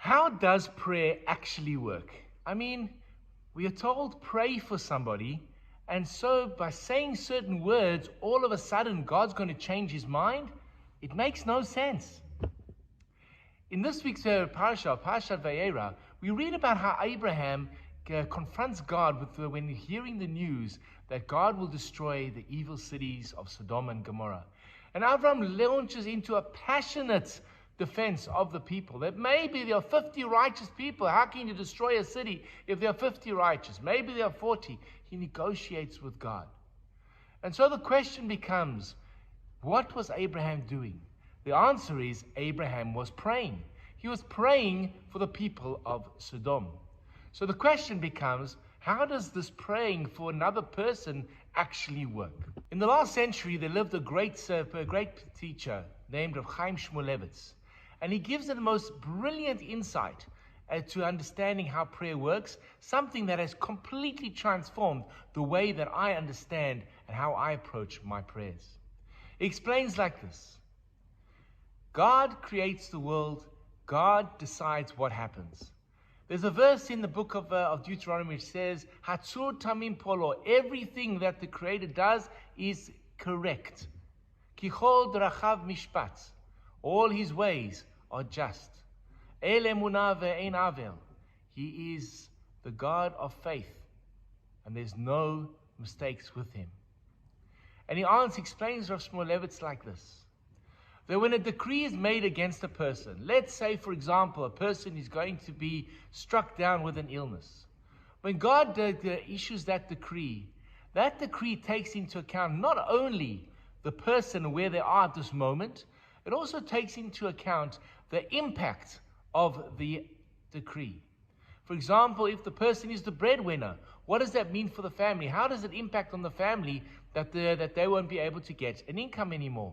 How does prayer actually work? I mean, we are told pray for somebody, and so by saying certain words, all of a sudden God's going to change his mind? It makes no sense. In this week's parsha, Parshat Vayera, we read about how Abraham confronts God when hearing the news that God will destroy the evil cities of Sodom and Gomorrah. And Abraham launches into a passionate defense of the people, that maybe there are 50 righteous people. How can you destroy a city if there are 50 righteous? Maybe there are 40. He negotiates with God. And so the question becomes, what was Abraham doing? The answer is Abraham was praying. He was praying for the people of Sodom. So the question becomes, how does this praying for another person actually work? In the last century, there lived a great teacher named Rabbi Chaim Shmuelevitz. And he gives it the most brilliant insight to understanding how prayer works, something that has completely transformed the way that I understand and how I approach my prayers. He explains like this: God creates the world, God decides what happens. There's a verse in the book of Deuteronomy which says, Hatzur tamim polo, everything that the Creator does is correct. Kichol drachav mishpat, all his ways are just. El emunah ve'ein avel, he is the God of faith, and there's no mistakes with him. And he explains Rav Shmuelevitz like this: that when a decree is made against a person, let's say, for example, a person is going to be struck down with an illness. When God issues that decree takes into account not only the person where they are at this moment, it also takes into account the impact of the decree. For example, if the person is the breadwinner, what does that mean for the family? How does it impact on the family that they won't be able to get an income anymore?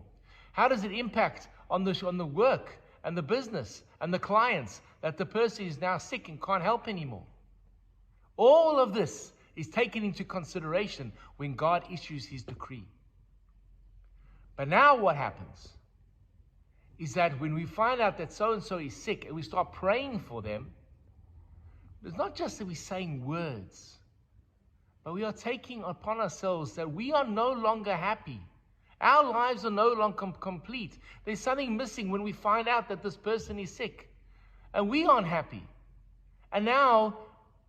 How does it impact on the work and the business and the clients that the person is now sick and can't help anymore? All of this is taken into consideration when God issues his decree. But now what happens is that when we find out that so-and-so is sick and we start praying for them, it's not just that we're saying words, but we are taking upon ourselves that we are no longer happy. Our lives are no longer complete. There's something missing when we find out that this person is sick. And we aren't happy. And now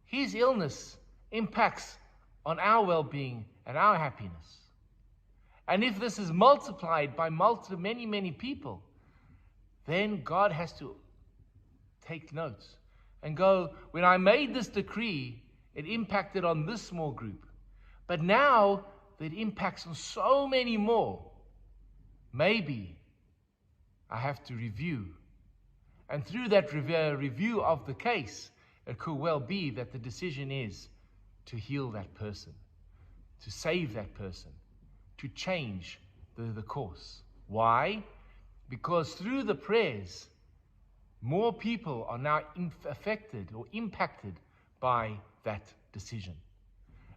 his illness impacts on our well-being and our happiness. And if this is multiplied by many, many people, then God has to take notes and go, when I made this decree, it impacted on this small group. But now that impacts on so many more, maybe I have to review. And through that review of the case, it could well be that the decision is to heal that person, to save that person, to change the course. Why? Because through the prayers, more people are now affected or impacted by that decision.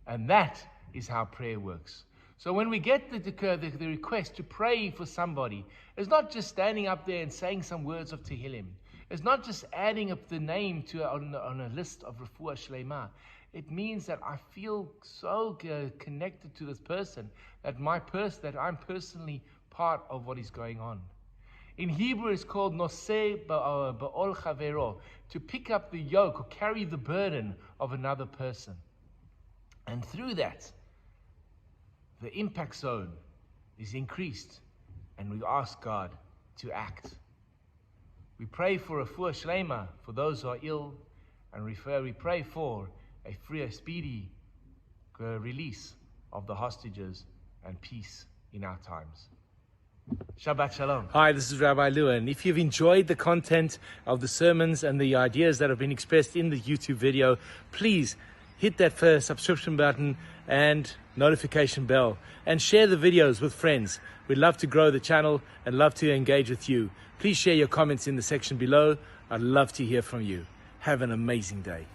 And that is how prayer works. So when we get the request to pray for somebody, it's not just standing up there and saying some words of Tehillim. It's not just adding up the name on a list of Refuah Shlema. It means that I feel so connected to this person that I'm personally part of what is going on. In Hebrew, it's called noseh ba'ol chavero, to pick up the yoke or carry the burden of another person. And through that, the impact zone is increased, and we ask God to act. We pray for refuah shlema for those who are ill, and we pray for a speedy release of the hostages and peace in our times. Shabbat Shalom. Hi, this is Rabbi Lewin. If you've enjoyed the content of the sermons and the ideas that have been expressed in the YouTube video, please hit that first subscription button and notification bell, and share the videos with friends. We'd love to grow the channel and love to engage with you. Please share your comments in the section below. I'd love to hear from you. Have an amazing day.